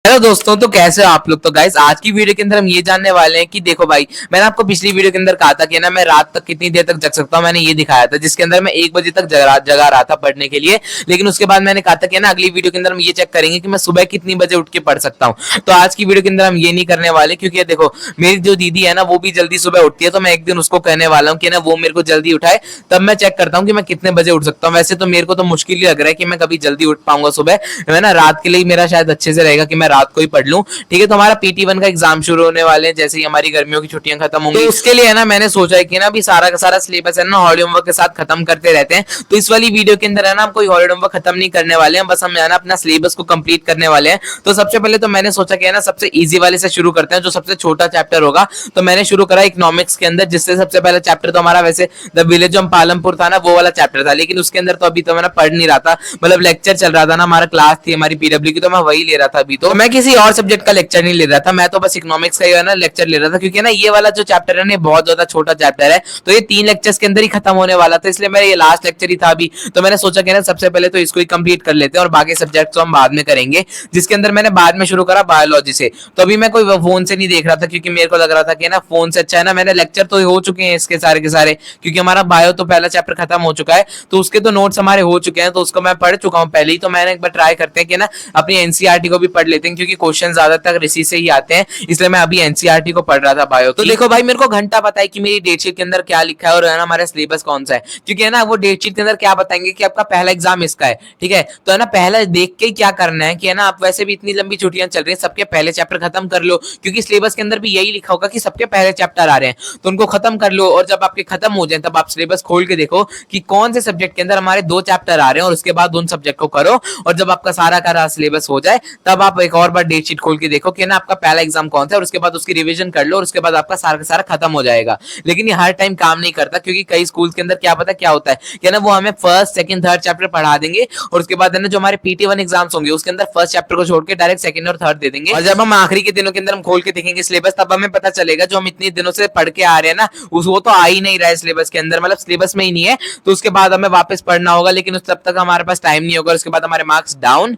Hello दोस्तों, तो कैसे हो आप लोग। तो गाइस, आज की वीडियो के अंदर हम ये जानने वाले हैं कि देखो भाई, मैंने आपको पिछली वीडियो के अंदर कहा था कि ना मैं रात तक कितनी देर तक जग सकता हूँ। मैंने ये दिखाया था, जिसके अंदर मैं 1 बजे तक जगा रहा था पढ़ने के लिए। लेकिन उसके बाद मैंने कहा था कि ना अगली वीडियो के अंदर हम ये चेक करेंगे कि मैं सुबह कितनी बजे उठ के पढ़ सकता हूँ। तो आज की वीडियो के अंदर हम ये नहीं करने वाले, क्योंकि देखो मेरी जो दीदी है ना वो भी जल्दी सुबह उठती है। तो मैं एक दिन उसको कहने वाला हूँ कि ना वो मेरे को जल्दी उठाए, तब मैं चेक करता हूँ कि मैं कितने बजे उठ सकता हूँ। वैसे तो मेरे को तो मुश्किल ही लग रहा है कि मैं कभी जल्दी उठ पाऊंगा सुबह। मैं ना रात के लिए मेरा शायद अच्छे से रहेगा कि मैं रात को ही पढ़ लूँ। ठीक है, तो हमारा PT1 का एग्जाम शुरू होने वाले हैं जैसे ही हमारी गर्मियों की छुट्टियां खत्म होंगी। तो उसके लिए है ना मैंने सोचा है कि ना अभी सारा का सारा सिलेबस है ना हॉलीडे होमवर्क के साथ खत्म करते रहते हैं। तो इस वाली वीडियो के अंदर है ना हम कोई हॉलीडे होमवर्क खत्म नहीं करने वाले हैं, बस हम है ना अपना सिलेबस को कंप्लीट करने वाले हैं। तो सबसे पहले तो मैंने सोचा कि है ना सबसे इजी वाले से शुरू करते हैं, जो सबसे छोटा चैप्टर होगा। तो मैंने शुरू करा इकोनॉमिक्स के अंदर, जिससे सबसे पहला चैप्टर तो हमारा वैसे द विलेज ऑफ पालमपुर था ना, वो वाला चैप्टर था। लेकिन उसके अंदर तो अभी तो मैं पढ़ नहीं रहा था, मतलब लेक्चर चल रहा था ना, हमारा क्लास थी हमारी PW की, तो मैं वही ले रहा था। अभी तो मैं किसी और सब्जेक्ट का लेक्चर नहीं ले रहा था, मैं तो बस इकोनॉमिक्स का ही है ना लेक्चर ले रहा था। क्योंकि ना ये वाला जो चैप्टर है ना बहुत ज्यादा छोटा चैप्टर है, तो ये 3 लेक्चर्स के अंदर ही खत्म होने वाला था, इसलिए मेरा ये लास्ट लेक्चर ही था अभी। तो मैंने सोचा कि ना सबसे पहले तो इसको ही कंप्लीट कर लेते हैं और बाकी सब्जेक्ट तो हम बाद में करेंगे। जिसके अंदर मैंने बाद में शुरू करा बायोलॉजी से। तो अभी मैं कोई फोन से नहीं देख रहा था, क्योंकि मेरे को लग रहा था कि ना फोन से अच्छा है ना, मैंने लेक्चर तो हो चुके हैं इसके सारे के सारे, क्योंकि हमारा बायो तो पहला चैप्टर खत्म हो चुका है, तो उसके तो नोट्स हमारे हो चुके हैं, तो उसको मैं पढ़ चुका हूँ पहले ही। तो मैंने एक बार ट्राई करते हैं कि ना अपनी एनसीईआरटी को भी पढ़ लेते हैं, क्योंकि क्वेश्चन ज्यादातर इसी से ही आते हैं, इसलिए मैं अभी एनसीईआरटी को पढ़ रहा था बायो। तो देखो भाई, मेरे को घंटा पता है कि मेरी डेटशीट के अंदर क्या लिखा है और है ना हमारा सिलेबस कौन सा है। क्योंकि है ना वो डेटशीट के अंदर क्या बताएंगे कि आपका पहला एग्जाम इसका है, ठीक है। तो है ना पहला देख के क्या करना है कि है ना आप वैसे भी इतनी लंबी छुट्टियां चल रही हैं, सबके पहले चैप्टर खत्म कर लो, क्योंकि सिलेबस के अंदर भी यही लिखा होगा कि सबके पहले चैप्टर आ रहे हैं, तो उनको खत्म कर लो। और जब आपके खत्म हो जाए तब आप सिलेबस खोल के देखो कि कौन से सब्जेक्ट के अंदर हमारे 2 चैप्टर आ रहे हैं, और उसके बाद उन सब्जेक्ट को करो। और जब आपका सारा का सिलेबस हो जाए तब आप एक और बार डेटशीट खोल के देखो कि ना आपका पहला एग्जाम कौन सा है, और उसके बाद उसकी रिवीजन कर लो, और उसके बाद आपका सारा का सारा खत्म हो जाएगा। लेकिन ये हर टाइम काम नहीं करता, क्योंकि कई स्कूल के अंदर क्या पता क्या होता है कि ना वो हमें फर्स्ट सेकंड थर्ड चैप्टर पढ़ा देंगे, और उसके बाद है ना जो हमारे PT1 एग्जाम्स होंगे उसके अंदर फर्स्ट चैप्टर को छोड़ के डायरेक्ट सेकंड और थर्ड दे देंगे। और जब हम आखिरी के दिनों के अंदर हम खोल के देखेंगे सिलेबस, तब हमें पता चलेगा जो हम इतने दिनों से पढ़ के आ रहे हैं ना वो तो आ ही नहीं रहा है सिलेबस के अंदर, मतलब सिलेबस में ही नहीं है। तो उसके बाद हमें वापस पढ़ना होगा, लेकिन उस तब तक हमारे पास टाइम नहीं होगा, उसके बाद हमारे मार्क्स डाउन।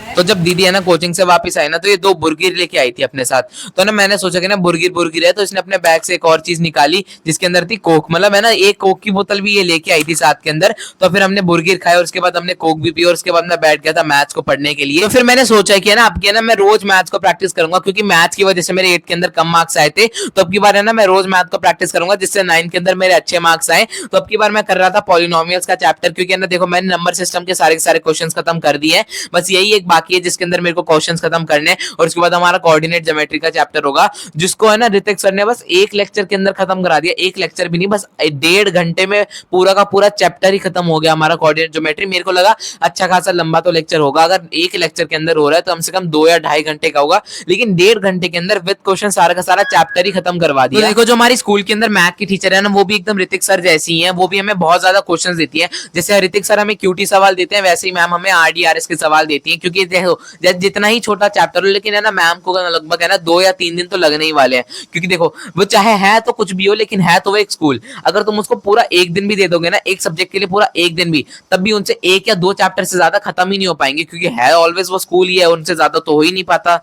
तो जब दीदी है ना कोचिंग से वापस आई ना, तो ये 2 बुर्गिर लेके आई थी अपने साथ। तो ना मैंने सोचा कि ना बुर्गिर है, तो इसने अपने बैग से एक और चीज निकाली जिसके अंदर थी कोक, मतलब है ना एक कोक की बोतल भी ये लेके आई थी साथ के अंदर। तो फिर हमने बुर्गिर खाया और उसके बाद हमने कोक भी पी, और उसके बाद मैं बैठ गया था मैथ्स को पढ़ने के लिए। तो फिर मैंने सोचा कि ना अब की ना मैं रोज मैथ्स को प्रैक्टिस करूंगा, क्योंकि मैथ्स की वजह से मेरे 8 के अंदर कम मार्क्स आए थे। तो अब की बार है ना मैं रोज मैथ को प्रैक्टिस करूंगा, जिससे 9 के अंदर मेरे अच्छे मार्क्स आए। तो अब की बार मैं कर रहा था पॉलिनोमियल्स का चैप्टर, क्योंकि ना देखो मैंने नंबर सिस्टम के सारे क्वेश्चन खत्म कर दिए हैं, बस यही एक बाकी है जिसके अंदर मेरे को क्वेश्चंस खत्म करने। और उसके बाद हमारा कोऑर्डिनेट ज्योमेट्री का चैप्टर होगा, जिसको है ना ऋतिक सर ने बस एक लेक्चर के अंदर खत्म करा दिया। एक लेक्चर भी नहीं, बस 1.5 घंटे में पूरा का पूरा चैप्टर ही खत्म हो गया हमारा कोऑर्डिनेट ज्योमेट्री। मेरे को लगा अच्छा खासा लंबा तो लेक्चर होगा, अगर एक लेक्चर के अंदर हो रहा है तो कम से कम 2 या 2.5 घंटे का होगा, लेकिन 1.5 घंटे के अंदर विद क्वेश्चन सारा का सारा चैप्टर ही खत्म करवा दिया। तो देखो जो हमारी स्कूल के अंदर मैथ की टीचर है ना, वो भी एकदम ऋतिक सर जैसी है, वो भी हमें बहुत ज्यादा क्वेश्चन देती है। जैसे ऋतिक सर हमें क्यूटी सवाल देते हैं, वैसे ही मैम हमें RDRS के सवाल देती है। क्योंकि देखो जितना ही छोटा चैप्टर हो, लेकिन है ना मैम को लगभग है ना 2 या 3 दिन तो लगने ही वाले हैं। क्योंकि देखो वो चाहे है तो कुछ भी हो, लेकिन है तो वो एक स्कूल। अगर तुम उसको पूरा 1 दिन भी दे दोगे ना एक सब्जेक्ट के लिए, पूरा 1 दिन भी, तब भी उनसे 1 या 2 चैप्टर से ज्यादा खत्म ही नहीं हो पाएंगे, क्योंकि है ऑलवेज वो स्कूल ही है, उनसे ज्यादा तो हो ही नहीं पाता।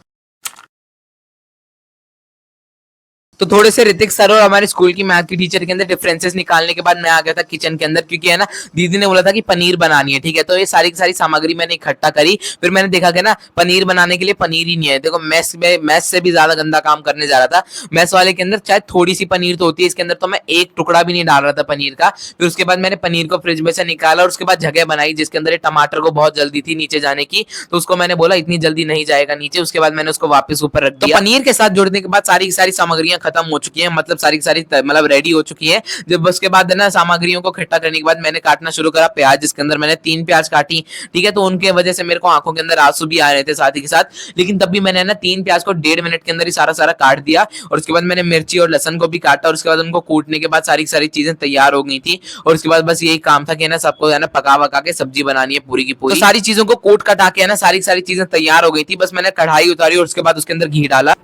तो थोड़े से ऋतिक सर और हमारे स्कूल की मैथ की टीचर के अंदर डिफरेंसेस निकालने के बाद मैं आ गया था किचन के अंदर, क्योंकि है ना दीदी ने बोला था कि पनीर बनानी है, ठीक है। तो ये सारी की सारी सामग्री मैंने इकट्ठा करी। फिर मैंने देखा कि ना पनीर बनाने के लिए पनीर ही नहीं है। देखो मैस से भी ज्यादा गंदा काम करने जा रहा था। मैस वाले के अंदर शायद थोड़ी सी पनीर तो होती है, इसके अंदर तो मैं एक टुकड़ा भी नहीं डाल रहा था पनीर का। फिर उसके बाद मैंने पनीर को फ्रिज में से निकाला, और उसके बाद जगह बनाई जिसके अंदर टमाटर को बहुत जल्दी थी नीचे जाने की, तो उसको मैंने बोला इतनी जल्दी नहीं जाएगा नीचे। उसके बाद मैंने उसको वापस ऊपर रख दिया। तो पनीर के साथ जुड़ने के बाद सारी की सारी सामग्रियां खत्म हो चुकी है, मतलब सारी की सारी मतलब रेडी हो चुकी है। जब उसके बाद है ना सामग्रियों को इकट्ठा करने के बाद मैंने काटना शुरू करा प्याज, जिसके अंदर मैंने 3 प्याज काटी। ठीक है, तो उनके वजह से मेरे को आंखों के अंदर आंसू भी आ रहे थे साथ ही के साथ, लेकिन तब भी मैंने ना 3 प्याज को 1.5 मिनट के अंदर ही सारा सारा काट दिया। और उसके बाद मैंने मिर्ची और लहसन को भी काटा, और उसके बाद उनको कूटने के बाद सारी सारी चीजें तैयार हो गई थी। और उसके बाद बस यही काम था कि ना सबको है ना पका वका के सब्जी बनानी है पूरी की पूरी। तो सारी चीजों को कूट कटा के है ना सारी सारी चीजें तैयार हो गई थी। बस मैंने कढ़ाई उतारी और उसके बाद उसके अंदर घी डाला।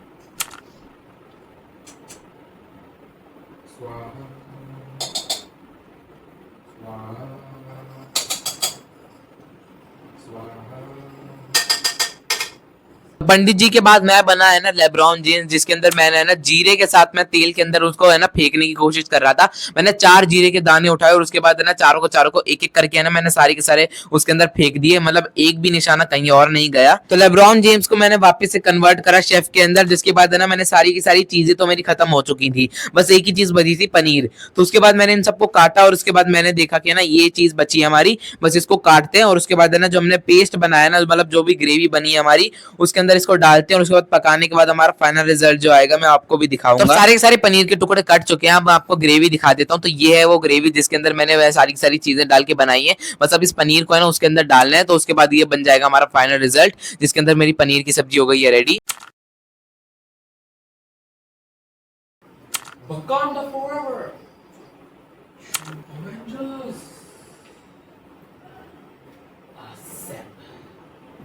पंडित जी के बाद मैं बना है ना लेब्रॉन जेम्स, जिसके अंदर मैंने है ना जीरे के साथ में तेल के अंदर उसको है ना फेंकने की कोशिश कर रहा था। मैंने 4 जीरे के दाने उठाए और उसके बाद है ना चारों को एक एक करके है ना मैंने सारे के सारे उसके अंदर फेंक दिए, मतलब एक भी निशाना कहीं और नहीं गया। तो लेब्रॉन जेम्स को मैंने वापस से कन्वर्ट करा शेफ के अंदर, जिसके बाद है ना मैंने सारी की सारी चीजें तो मेरी खत्म हो चुकी थी, बस एक ही चीज बची थी, पनीर। तो उसके बाद मैंने इन सबको काटा और उसके बाद मैंने देखा कि ना ये चीज बची है हमारी, बस इसको काटते हैं और उसके बाद है ना जो हमने पेस्ट बनाया ना, मतलब जो भी ग्रेवी बनी है हमारी, उसके अंदर इसको डालते हैं और उसके बाद पकाने के बाद हमारा फाइनल रिजल्ट जो आएगा मैं आपको भी दिखाऊंगा। तो सारे के सारे पनीर के टुकड़े कट चुके हैं, अब आपको ग्रेवी दिखा देता हूँ। तो ये है वो ग्रेवी जिसके अंदर मैंने वह सारी की सारी चीजें डाल के बनाई है। बस अब इस पनीर को है ना उसके अंदर डालना है, तो उसके बाद ये बन जाएगा हमारा फाइनल रिजल्ट, जिसके अंदर मेरी पनीर की सब्जी हो गई है रेडी। Wakanda forever. Avengers.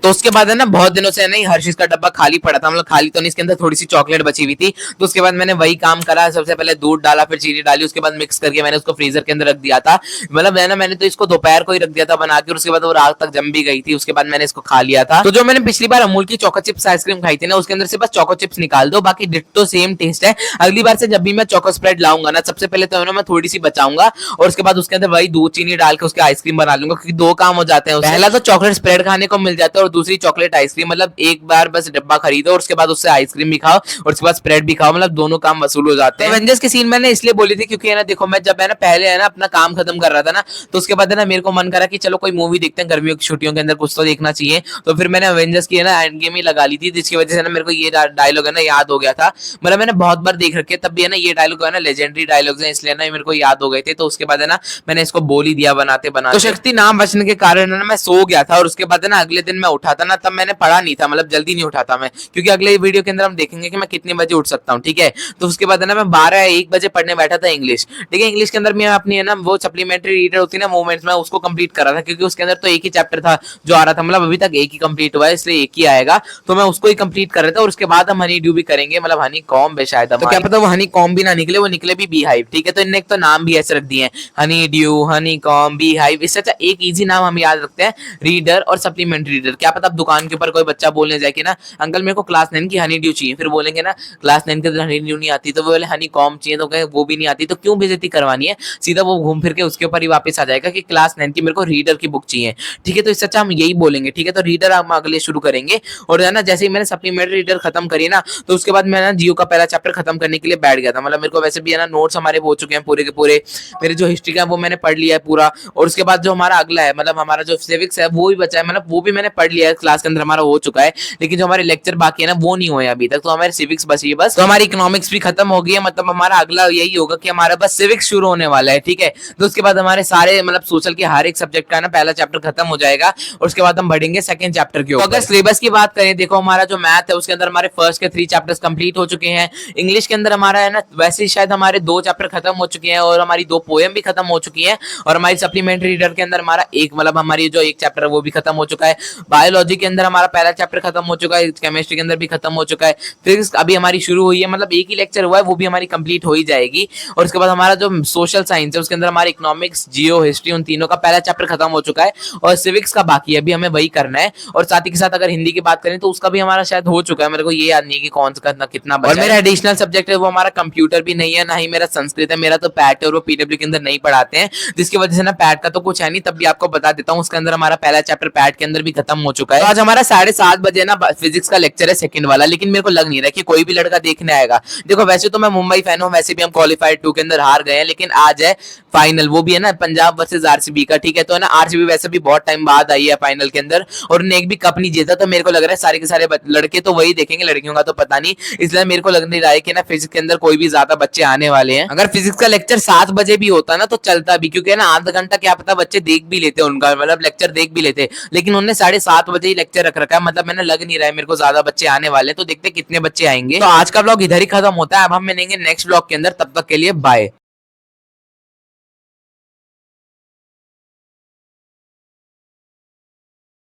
तो उसके बाद है ना बहुत दिनों से नहीं हर्षिस का डब्बा खाली पड़ा था, मतलब खाली तो नहीं, इसके अंदर थोड़ी सी चॉकलेट बची हुई थी। तो उसके बाद मैंने वही काम करा, सबसे पहले दूध डाला, फिर चीनी डाली, उसके बाद मिक्स करके मैंने उसको फ्रीजर के अंदर रख दिया था। मतलब है ना मैंने तो इसको दोपहर को ही रख दिया था बना के, उसके बाद वो रात तक जम भी गई थी। उसके बाद मैंने इसको खा लिया था। तो जो मैंने पिछली बार अमूल की चोको चिप्स आइसक्रीम खाई थी ना, उसके अंदर से बस चोको चिप्स निकाल दो, बाकी डिट्टो सेम टेस्ट है। अगली बार से जब भी मैं चोको स्प्रेड लाऊंगा ना, सबसे पहले तो मैं थोड़ी सी बचाऊंगा और उसके बाद उसके अंदर वही दूध चीनी डाल के उसके आइसक्रीम बना लूंगा, क्योंकि 2 काम हो जाते हैं। पहला तो चॉकलेट स्प्रेड खाने को मिल जाता है और दूसरी चॉकलेट आइसक्रीम, मतलब एक बार बस डब्बा खरीदो और उसके बाद उससे आइसक्रीम भी खाओ और उसके बाद स्प्रेड भी खाओ, मतलब दोनों काम वसूल हो जाते हैं। एवेंजर्स के सीन मैंने इसलिए बोली थी क्योंकि है ना देखो मैं जब है ना पहले है ना अपना काम खत्म कर रहा था ना, तो उसके बाद है ना मेरे को मन करा कि चलो कोई मूवी देखते हैं, गर्मियों की छुट्टियों के अंदर कुछ तो देखना चाहिए। तो फिर मैंने एवेंजर्स की है ना एंड गेम ही लगा ली थी, जिसकी वजह से ना मेरे को ये डायलॉग है ना याद हो गया था। मतलब मैंने बहुत बार देख रखे, तब भी है ना ये डायलॉग है ना लेजेंडरी डायलॉग्स हैं, इसलिए ना मेरे को याद हो गए थे। तो उसके बाद है ना मैंने इसको बोल ही दिया बनाते बनाते। तो शक्ति नाम बचने के कारण ना मैं सो गया था और उसके बाद है ना अगले दिन मैं उठा था ना, तब मैंने पढ़ा नहीं था, मतलब जल्दी नहीं उठाता मैं, क्योंकि अगले वीडियो के अंदर हम देखेंगे कि मैं कितने बजे उठ सकता हूँ। ठीक है, तो उसके बाद है ना मैं 12-1 बजे पढ़ने बैठा था इंग्लिश। ठीक है, इंग्लिश के अंदर मैं अपनी है ना वो सप्लीमेंट्री रीडर होती है ना मूवमेंट्स में, उसको कंप्लीट कर रहा था, क्योंकि उसके अंदर तो एक ही चैप्टर था जो आ रहा था, मतलब अभी तक एक ही कंप्लीट हुआ है, इसलिए एक ही आएगा, तो मैं उसको ही कंप्लीट कर रहा था। और उसके बाद हम हनी ड्यू भी करेंगे, मतलब हनी कॉम है शायद, तो क्या पता वो हनी कॉम भी ना निकले, वो निकले भी बी हाइव। ठीक है, तो इनने एक तो नाम भी ऐसे रख दिए हैं, Honey due, Honey com, bee hive. इससे अच्छा एक इजी नाम हम याद रखते हैं, रीडर और सप्लीमेंट्री रीडर। क्या पता अब दुकान के ऊपर कोई बच्चा बोलने जाए कि ना अंकल मेरे को क्लास 9 की हनी ड्यू चाहिए, फिर बोलेंगे ना क्लास 9 के अंदर हनी ड्यू नहीं आती, तो वो बोले हनी कॉम चाहिए, तो कहें वो भी नहीं आती, तो क्यों बेइज्जती करवानी है, सीधा वो घूम फिर के उसके ऊपर ही वापस आ जाएगा कि क्लास 9 की मेरे को रीडर की बुक चाहिए। ठीक है, तो इससे अच्छा हम यही बोलेंगे। ठीक है, तो रीडर हम अगले शुरू करेंगे। और है ना जैसे ही मैंने सप्लीमेंट्री रीडर खत्म करी ना, तो उसके बाद मैं ना जियो का पहला चैप्टर खत्म करने के लिए बैठ गया था। मतलब मेरे को वैसे भी है ना नोट्स हमारे हो चुके हैं पूरे के पूरे, मेरे जो हिस्ट्री का वो मैंने पढ़ लिया है पूरा। और उसके बाद जो हमारा अगला है, मतलब हमारा जो सिविक्स है वो भी बचा है, मतलब वो भी मैंने पढ़ लिया है, क्लास के अंदर हमारा हो चुका है। लेकिन जो हमारे लेक्चर बाकी है ना वो नहीं हुए अभी तक, तो हमारे सिविक्स बची है बस। तो हमारी इकोनॉमिक्स भी खत्म हो गई है, मतलब हमारा अगला यही होगा कि हमारा बस सिविक्स शुरू होने वाला है। ठीक है, तो उसके बाद हमारे सारे मतलब सोशल के हर एक सब्जेक्ट का ना पहला चैप्टर खत्म हो जाएगा और उसके बाद हम बढ़ेंगे सेकंड चैप्टर के ऊपर। तो अगर सिलेबस की बात करें, देखो हमारा जो मैथ है उसके अंदर हमारे फर्स्ट के 3 चैप्टर्स कंप्लीट हो चुके हैं। इंग्लिश के अंदर हमारा है ना वैसे शायद हमारे 2 चैप्टर खत्म हो चुके हैं और हमारी 2 पोएम भी खत्म हो चुकी है। और हमारी सप्लीमेंट्री रीडर के अंदर हमारा एक मतलब हमारी जो एक चैप्टर है वो भी खत्म हो चुका है। बायोलॉजी के अंदर हमारा पहला चैप्टर खत्म हो चुका है, केमिस्ट्री के अंदर भी खत्म हो चुका है, फिजिक्स अभी हमारी शुरू हुई है, मतलब एक ही लेक्चर हुआ है, वो भी हमारी कंप्लीट हो ही जाएगी। और उसके बाद हमारा जो सोशल साइंस है उसके अंदर हमारे इकोनॉमिक्स, जियो, हिस्ट्री, उन तीनों का पहला चैप्टर खत्म हो चुका है और सिविक्स का बाकी है, अभी हमें वही करना है। और साथ ही के साथ अगर हिंदी की बात करें तो उसका भी हमारा शायद हो चुका है, मेरे को ये याद नहीं है कि कौन सा कितना बचा। और मेरा एडिशनल सब्जेक्ट है वो हमारा कंप्यूटर भी नहीं है, ना ही मेरा संस्कृत है, मेरा तो पैट है और वो पीडब्ल्यू के अंदर नहीं पढ़ाते हैं, जिसकी वजह से ना पैट का तो कुछ है नहीं। तब भी आपको बता देता हूँ उसके अंदर हमारा पहला चैप्टर पैट के अंदर भी खत्म हो हो चुका है। तो आज हमारा 7:30 बजे ना फिजिक्स का लेक्चर है, सेकंड वाला, लेकिन मेरे को लग नहीं रहा कि कोई भी लड़का देखने आएगा। देखो वैसे तो मैं मुंबई फैन हूँ, वैसे भी हम क्वालिफाइड 2 के अंदर हार गए हैं, लेकिन आज है फाइनल, वो भी है ना पंजाब वर्सेस आरसीबी का, ठीक है। तो है ना आरसीबी वैसे भी बहुत टाइम बाद आई है फाइनल के अंदर और उन्हें एक भी कप नहीं जीता, तो मेरे को लग रहा है सारे के सारे लड़के तो वही देखेंगे, लड़कियों का तो पता नहीं। इसलिए मेरे को लग नहीं रहा है कि ना फिजिक्स के अंदर कोई भी ज्यादा बच्चे आने वाले हैं। अगर फिजिक्स का लेक्चर 7 बजे भी होता ना तो चलता भी, क्योंकि ना आधा घंटा क्या पता बच्चे देख भी लेते उनका, मतलब लेक्चर देख भी लेते, लेकिन उन्होंने 7:30 बजे ही लेक्चर रख रखा है। मतलब मैंने लग नहीं रहा है मेरे को ज्यादा बच्चे आने वाले, तो देखते कितने बच्चे आएंगे। तो आज का ब्लॉग इधर ही खत्म होता है, अब हम मिलेंगे नेक्स्ट ब्लॉग के अंदर, तब तक के लिए बाय।